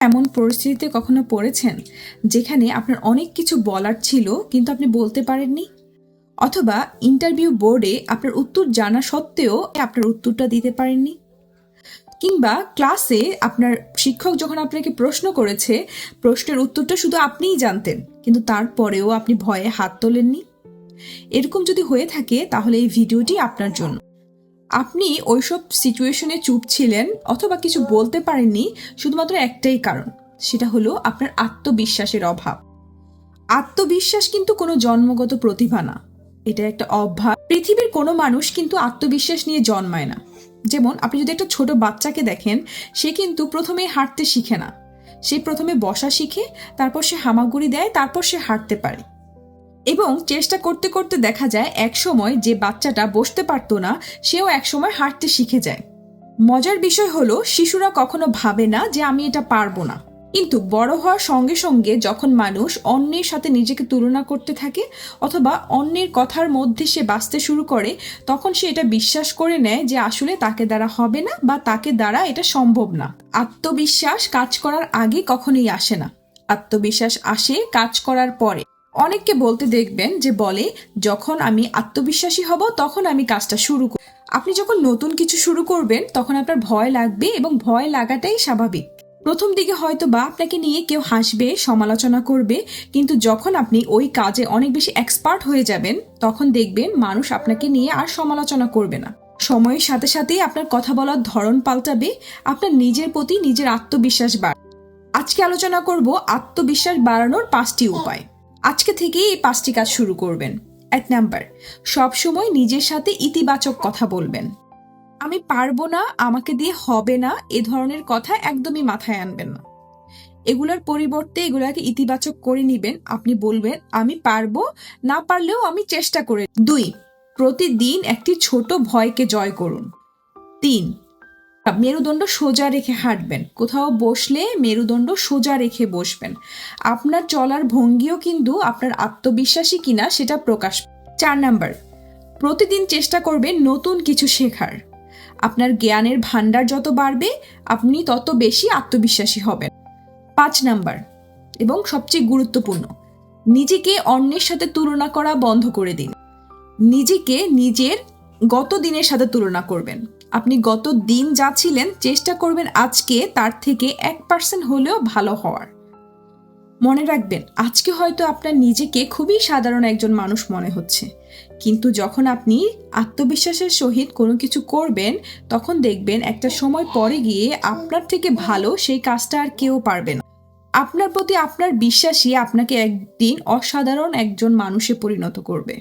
এমন পরিস্থিতিতে কখনো পড়েছেন যেখানে আপনার অনেক কিছু বলার ছিল কিন্তু আপনি বলতে পারেননি? অথবা ইন্টারভিউ বোর্ডে আপনার উত্তর জানা সত্ত্বেও আপনার উত্তরটা দিতে পারেননি? কিংবা ক্লাসে আপনার শিক্ষক যখন আপনাকে প্রশ্ন করেছে, প্রশ্নের উত্তরটা শুধু আপনিই জানতেন, কিন্তু তারপরেও আপনি ভয়ে হাত তোলেননি? এরকম যদি হয়ে থাকে তাহলে এই ভিডিওটি আপনার জন্য। আপনি ওইসব সিচুয়েশনে চুপ ছিলেন অথবা কিছু বলতে পারেননি শুধুমাত্র একটাই কারণ, সেটা হলো আপনার আত্মবিশ্বাসের অভাব। আত্মবিশ্বাস কিন্তু কোনো জন্মগত প্রতিভা না, এটা একটা অভ্যাস। পৃথিবীর কোনো মানুষ কিন্তু আত্মবিশ্বাস নিয়ে জন্মায় না। যেমন আপনি যদি একটা ছোট বাচ্চাকে দেখেন, সে কিন্তু প্রথমে হাঁটতে শিখে না। সে প্রথমে বসা শিখে, তারপর সে হামাগুড়ি দেয়, তারপর সে হাঁটতে পারে। এবং চেষ্টা করতে করতে দেখা যায় এক সময় যে বাচ্চাটা বসতে পারতো না, সেও এক সময় হাঁটতে শিখে যায়। মজার বিষয় হলো শিশুরা কখনো ভাবে না যে আমি এটা পারবো না, কিন্তু বড় হওয়ার সঙ্গে সঙ্গে যখন মানুষ অন্যের সাথে নিজেকে তুলনা করতে থাকে অথবা অন্যের কথার মধ্যে সে বাঁচতে শুরু করে, তখন সে এটা বিশ্বাস করে নেয় যে আসলে তাকে দ্বারা হবে না বা তাকে দ্বারা এটা সম্ভব না। আত্মবিশ্বাস কাজ করার আগে কখনোই আসে না, আত্মবিশ্বাস আসে কাজ করার পরে। অনেককে বলতে দেখবেন যে বলে, যখন আমি আত্মবিশ্বাসী হব তখন আমি কাজটা শুরু করব। আপনি যখন নতুন কিছু শুরু করবেন তখন আপনার ভয় লাগবে, এবং ভয় লাগাটাই স্বাভাবিক। প্রথম দিকে হয়তো বা আপনাকে নিয়ে কেউ হাসবে, সমালোচনা করবে, কিন্তু যখন আপনি ওই কাজে অনেক বেশি এক্সপার্ট হয়ে যাবেন তখন দেখবেন মানুষ আপনাকে নিয়ে আর সমালোচনা করবে না। সময়ের সাথে সাথেই আপনার কথা বলার ধরন পাল্টাবে, আপনার নিজের প্রতি নিজের আত্মবিশ্বাস বাড়বে। আজকে আলোচনা করব আত্মবিশ্বাস বাড়ানোর 5টি উপায়। আজকে থেকেই এই 5টি কাজ শুরু করবেন। 1 নাম্বার, সবসময় নিজের সাথে ইতিবাচক কথা বলবেন। আমি পারবো না, আমাকে দিয়ে হবে না, এ ধরনের কথা একদমই মাথায় আনবেন না। এগুলোর পরিবর্তে এগুলাকে ইতিবাচক করে নিবেন। আপনি বলবেন আমি পারবো, না পারলেও আমি চেষ্টা করে। 2, প্রতিদিন একটি ছোট ভয়কে জয় করুন। 3, মেরুদণ্ড সোজা রেখে হাঁটবেন। কোথাও বসলে মেরুদণ্ড সোজা রেখে বসবেন। আপনার চলার ভঙ্গিও কিন্তু আপনার আত্মবিশ্বাসী কিনা সেটা প্রকাশ। 4 নাম্বার, প্রতিদিন চেষ্টা করবেন নতুন কিছু শেখার। আপনার জ্ঞানের ভান্ডার যত বাড়বে আপনি তত বেশি আত্মবিশ্বাসী হবেন। 5 নাম্বার এবং সবচেয়ে গুরুত্বপূর্ণ, নিজেকে অন্যের সাথে তুলনা করা বন্ধ করে দিন। নিজেকে নিজের গত দিনের সাথে তুলনা করবেন। আপনি গত দিন যা ছিলেন চেষ্টা করবেন আজকে তার থেকে 1% হলেও ভালো হওয়ার। মনে রাখবেন, আজকে হয়তো আপনার নিজেকে খুবই সাধারণ একজন মানুষ মনে হচ্ছে, কিন্তু যখন আপনি আত্মবিশ্বাসের সহিত কোনো কিছু করবেন তখন দেখবেন একটা সময় পরে গিয়ে আপনার থেকে ভালো সেই কাজটা আর কেউ পারবে না। আপনার প্রতি আপনার বিশ্বাসই আপনাকে একদিন অসাধারণ একজন মানুষে পরিণত করবে।